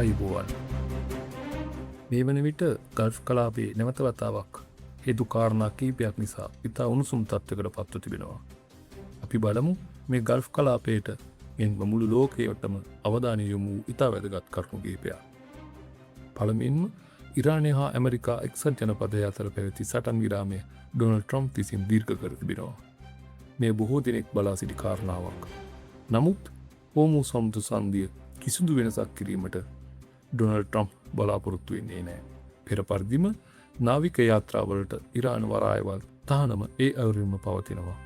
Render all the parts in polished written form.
අයිබෝවන්. මේ වන විට ගල්ෆ් කලාපයේ නැවත වතාවක් හේතු කාරණා කීපයක් නිසා ඉතා උණුසුම් තත්ත්වයකට පත්ව තිබෙනවා. අපි බලමු මේ ගල්ෆ් කලාපයට මෙන්ම මුළු ලෝකයටම අවධානය යොමු වූ ඉතා වැදගත් කරුණු කීපයක්. පළමුවෙන්ම ඉරානය හා ඇමරිකා එක්සත් ජනපදය අතර පැවති සටන් විරාමය ඩොනල්ඩ් ට්‍රම්ප් විසින් දීර්ඝ කර තිබෙනවා. මේ බොහෝ දෙනෙක් බලා සිටි කාරණාවක්. නමුත් හෝමු සමුද්‍ර සංධිය කිසිදු වෙනසක් කිරීමට ඩොනල්ඩ් ට්‍රම්ප් බලාපොරොත්තු වෙන්නේ නැහැ. පෙර පරිදිම නාවික යාත්‍රාවලට ඉරාන වරායවල් තහනම ඒ අයුරින්ම පවතිනවා.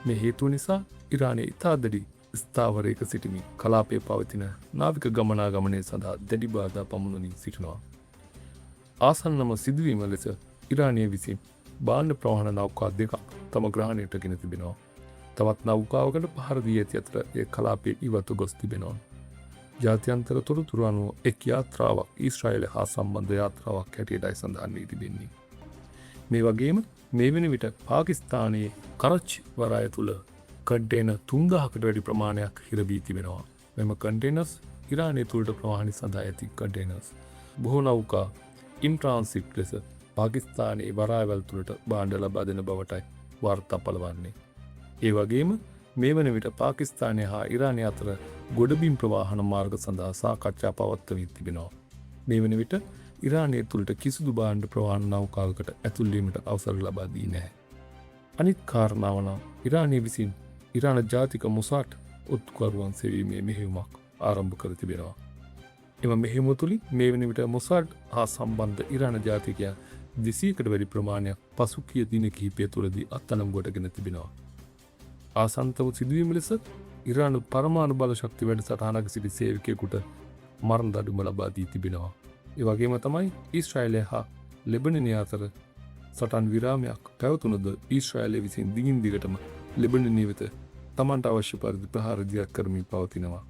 මේ හේතුව නිසා ඉරානයේ ඉතා දැඩි ස්ථාවරයක සිටිමින් කලාපයේ පවතින නාවික ගමනාගමනය සඳහා දැඩි බාධා පමුණුමින් සිටිනවා. ආසන්නම සිදුවීම ලෙස ඉරානය විසින් බාණ්ඩ ප්‍රවාහන නෞකා දෙකක් තම ග්‍රහණයට ගෙන තිබෙනවා. තවත් නෞකාවකට පහර දී ඇති අතර ඒ කලාපයේ ඉවත ගොස් තිබෙනවා. ජාත්‍යන්තර තොරතුරු අනුව එක් යාත්‍රාවක් ඊශ්‍රායල හා සම්බන්ධ යාත්‍රාවක් හැටියටයි සඳහන් වී තිබෙන්නේ. මේ වගේම මේ වෙන විට පාකිස්තානයේ කරච්චි වරාය තුළ කන්ටේනර් 3000කට වැඩි ප්‍රමාණයක් හිරවී තිබෙනවා. මෙම කන්ටේනර්ස් ඉරානය තුළට ප්‍රවාහනය සඳහා ඇති කන්ටේනර්ස්. බොහෝ නෞකා ඉන් ට්‍රාන්සිට් ලෙස පාකිස්තානයේ වරායවල් තුළට බාණ්ඩ ලබා දෙන බවටයි වාර්තා පළවන්නේ. ඒ වගේම මේ වන විට පාකිස්තානය හා ඉරානය අතර ගොඩබිම් ප්‍රවාහන මාර්ග සඳහා සාකච්ඡා පවත්වමින් තිබෙනවා. මේ වන විට ඉරානය තුළට කිසිදු බාණ්ඩ ප්‍රවාහන නෞකාවකට ඇතුල්වීමට අවසර ලබා දී නැහැ. අනිත් කාරණාව නම් ඉරානය විසින් ඉරාන ජාතික මොසාඩ් ඔත්තුකරුවන් සෙවීමේ මෙහෙයුමක් ආරම්භ කර තිබෙනවා. එම මෙහෙයුම තුළින් මේ වන විට මොසාඩ් හා සම්බන්ධ ඉරාන ජාතිකයන් 200කට වැඩි ප්‍රමාණයක් පසුගිය දින කිහිපය තුළදී අත්අඩංගුවට ගෙන තිබෙනවා. ආසන්තව සිදුවීම ලෙස ඉරානු පරමාණු බල ශක්ති වැඩසටහනක සිටි සේවකයෙකුට මරණ දඬුවම ලබා දී තිබෙනවා. ඒ වගේම තමයි ඊශ්‍රායලය හා ලෙබනනය අතර සටන් විරාමයක් පැවතුනද ඊශ්‍රායලය විසින් දිගින් දිගටම ලෙබනනය වෙත තමන්ට අවශ්‍ය පරිදි ප්‍රහාර දියක් කරමින් පවතිනවා.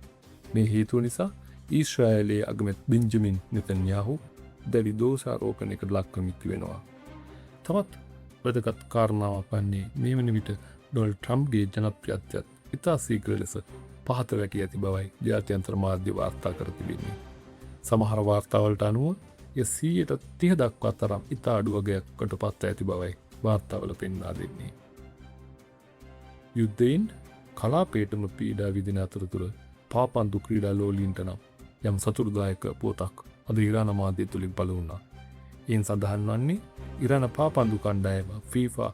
මේ හේතුව නිසා ඊශ්‍රායලයේ අගමැති බෙන්ජමින් නෙතන්යාහු දැඩි දෝෂාරෝපණයකට ලක්වමින් තිබෙනවා. තවත් වැදගත් කාරණාවක් වන්නේ මේ වන විට ඩොනල්ඩ් ට්‍රම්ප්ගේ ජනප්‍රියත්වයත් ඉතා ශීඝ්‍ර ලෙස පහත වැටී ඇති බවයි ජාත්‍යන්තර මාධ්‍ය වාර්තා කර තිබෙන්නේ. සමහර වාර්තාවලට අනුව 130 දක්වා තරම් ඉතා අඩු වගයකට පත් ඇති බවයි වාර්තාවල පෙන්වා දෙන්නේ. යුද්ධයෙන් කලාපයටම පීඩා විඳින අතරතුර පාපන්දු ක්‍රීඩා ලෝලීන්ට නම් යම් සතුටුදායක පුවතක් අද ඉරාන මාධ්‍ය තුලින් පළ වුණා. එයින් සඳහන් වන්නේ ඉරාන පාපන්දු කණ්ඩායම FIFA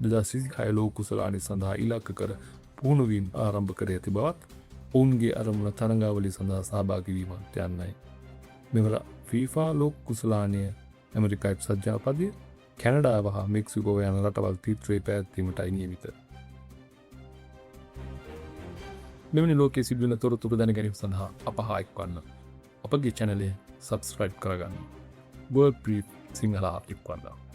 2026 ලෝක කුසලානි සඳහා ඉලක්ක කර පුහුණුවීම් ආරම්භ කර ඇති බවත් ඔවුන්ගේ අරමුණ තරඟාවලිය සඳහා සහභාගී වීමත් යන්නයි. මෙවර FIFA ලෝක කුසලානය ඇමරිකා එක්සත් ජනපදය, කැනඩාව හා මෙක්සිකෝ යන රටවල් තීත්‍රයේ පැවැත්වීමටයි නියමිත. මෙවැනි ලෝකයේ සිදුවෙන තොරතුරු දැන ගැනීම සඳහා අප හා එක්වන්න. අපගේ channel එක subscribe කරගන්න. World Brief Sinhala එක්වන්න.